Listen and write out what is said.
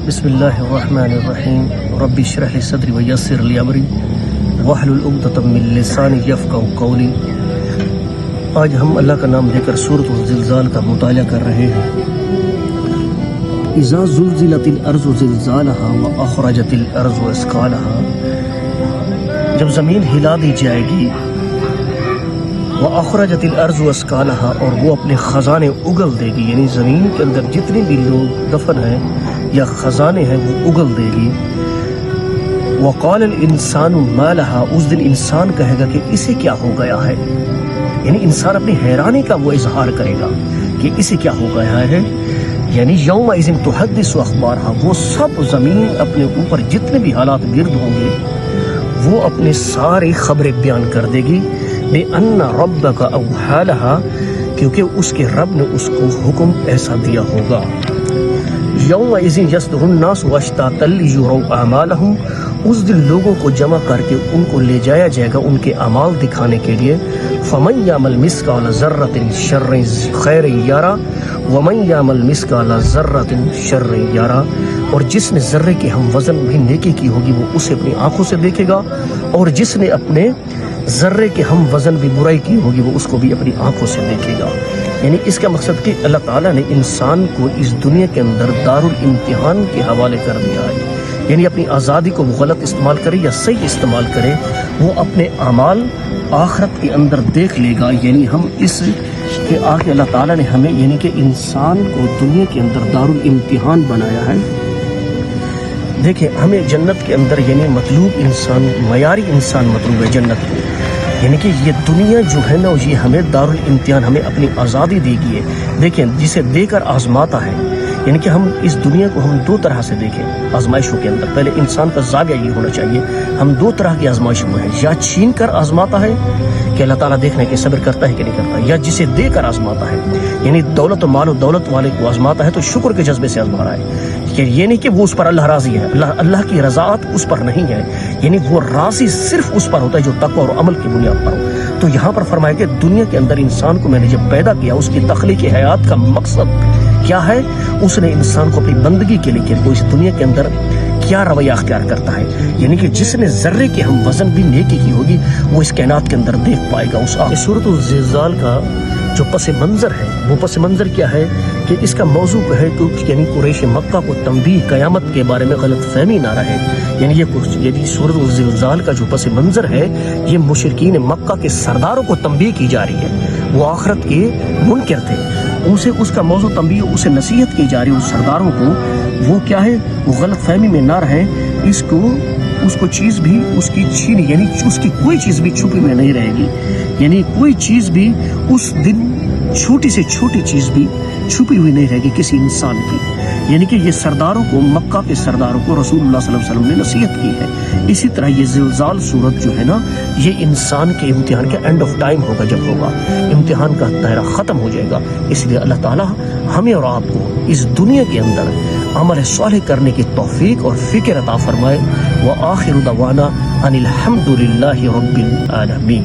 بسم اللہ الرحمن الرحیم رب اشرح لی صدری ویسر لی امری واحلل عقدۃ من لسانی یفقهوا قولی۔ آج ہم اللہ کا نام لے کر سورۃ الزلزال کا مطالعہ کر رہے ہیں۔ اذا زلزلت الارض زلزالها واخرجت الارض اثقالها، جب زمین ہلا دی جائے گی، وَأَخْرَجَتِ الْأَرْضُ وَأَثْقَالَهَا، اور وہ اپنے خزانے اگل دے گی، یعنی زمین کے اندر جتنے بھی لوگ دفن ہیں یا خزانے ہیں وہ اگل دے گی۔ وَقَالَ الْإِنسَانُ مَا لَهَا، اس دن انسان کہے گا کہ اسے کیا ہو گیا ہے، یعنی انسان اپنی حیرانی کا وہ اظہار کرے گا کہ اسے کیا ہو گیا ہے، یعنی یومئذ تحدث اخبارها، وہ سب زمین اپنے اوپر جتنے بھی حالات گرد ہوں گے وہ اپنے ساری خبریں بیان کر دے گی۔ بِأَنَّ رَبَّكَ أَوْحَىٰ لَهَا، کیونکہ اس کے رب نے اس کو حکم ایسا دیا ہوگا۔ يَوْمَئِذٍ يَصْدُرُ النَّاسُ أَشْتَاتًا لِيُرَوْا أَعْمَالَهُمْ، اس دن لوگوں کو جمع کر کے ان کو لے جایا جائے گا ان کے اعمال دکھانے کے لیے۔ فَمَنْ يَعْمَلْ مِثْقَالَ ذَرَّةٍ شَرًّا خَيْرًا يَرَهُ وَمَنْ يَعْمَلْ مِثْقَالَ ذَرَّةٍ شَرًّا يَرَهُ، اور جس نے ذرے کے ہم وزن بھی نیکی کی ہوگی وہ اسے اپنی آنکھوں سے دیکھے گا، اور جس نے اپنے ذرے کے ہم وزن بھی برائی کی ہوگی وہ اس کو بھی اپنی آنکھوں سے دیکھے گا۔ یعنی اس کا مقصد کہ اللہ تعالیٰ نے انسان کو اس دنیا کے اندر دارالامتحان کے حوالے کر دیا ہے، یعنی اپنی آزادی کو وہ غلط استعمال کرے یا صحیح استعمال کرے، وہ اپنے اعمال آخرت کے اندر دیکھ لے گا۔ یعنی ہم اس کے آگے اللہ تعالیٰ نے ہمیں یعنی کہ انسان کو دنیا کے اندر دارالامتحان بنایا ہے۔ دیکھیں ہمیں جنت کے اندر یعنی مطلوب انسان، معیاری انسان مطلوب ہے جنت کو، یعنی کہ یہ دنیا جو ہے نا یہ ہمیں دارالامتحان، ہمیں اپنی آزادی دی گئی ہے۔ دیکھیں جسے دے کر آزماتا ہے، یعنی کہ ہم اس دنیا کو ہم دو طرح سے دیکھیں آزمائشوں کے اندر۔ پہلے انسان کا زاویہ یہ ہونا چاہیے، ہم دو طرح کی آزمائشوں میں ہیں، یا چھین کر آزماتا ہے کہ اللہ تعالیٰ دیکھنا کہ صبر کرتا ہے کہ نہیں کرتا، یا جسے دے کر آزماتا ہے، یعنی دولت و مال و دولت والے کو آزماتا ہے تو شکر کے جذبے سے آزما رہا ہے، کہ یہ نہیں کہ وہ اس پر اللہ راضی ہے، اللہ کی رضاعت اس پر نہیں ہے، یعنی وہ راضی صرف اس پر ہوتا ہے جو تقوی اور عمل کی بنیاد پر ہو۔ تو یہاں پر فرمایا کہ دنیا کے اندر انسان کو میں نے جب پیدا کیا، اس کی تخلیقی حیات کا مقصد کیا ہے، اس نے انسان کو اپنی بندگی کے لیے کہ وہ اس دنیا کے اندر کیا رویہ اختیار کرتا ہے، یعنی کہ جس نے ذرے کے ہم وزن بھی نیکی کی ہوگی وہ اس کائنات کے اندر دیکھ پائے گا۔ اس سورۃ الزلزال کا جو پس منظر ہے وہ پس منظر کیا ہے کہ اس کا موضوع ہے کہ یعنی قریش مکہ کو تنبیہ قیامت کے بارے میں غلط فہمی نہ رہے، یعنی یہ سورۃ الزلزال کا جو پس منظر ہے یہ مشرکین مکہ کے سرداروں کو تنبیہ کی جا رہی ہے، وہ آخرت کے منکر تھے، اسے اس کا موضوع تنبیہ، اسے نصیحت کی جا رہی ہے اس سرداروں کو، وہ کیا ہے وہ غلط فہمی میں نہ رہے، اس کو چیز بھی اس کی چھینی، یعنی اس کی کوئی چیز بھی چھپی میں نہیں رہے گی، یعنی کوئی چیز بھی اس دن چھوٹی سے چھوٹی چیز بھی چھپی ہوئی نہیں رہے گی کسی انسان کی۔ یعنی کہ یہ سرداروں کو، مکہ کے سرداروں کو رسول اللہ صلی اللہ علیہ وسلم نے نصیحت کی ہے۔ اسی طرح یہ زلزال صورت جو ہے نا یہ انسان کے امتحان کا اینڈ آف ٹائم ہوگا، جب ہوگا امتحان کا دائرہ ختم ہو جائے گا۔ اس لیے اللہ تعالیٰ ہمیں اور آپ کو اس دنیا کے اندر عمل صالح کرنے کی توفیق اور فکر عطا فرمائے۔ وآخر دعوانا ان الحمد للہ رب العالمین۔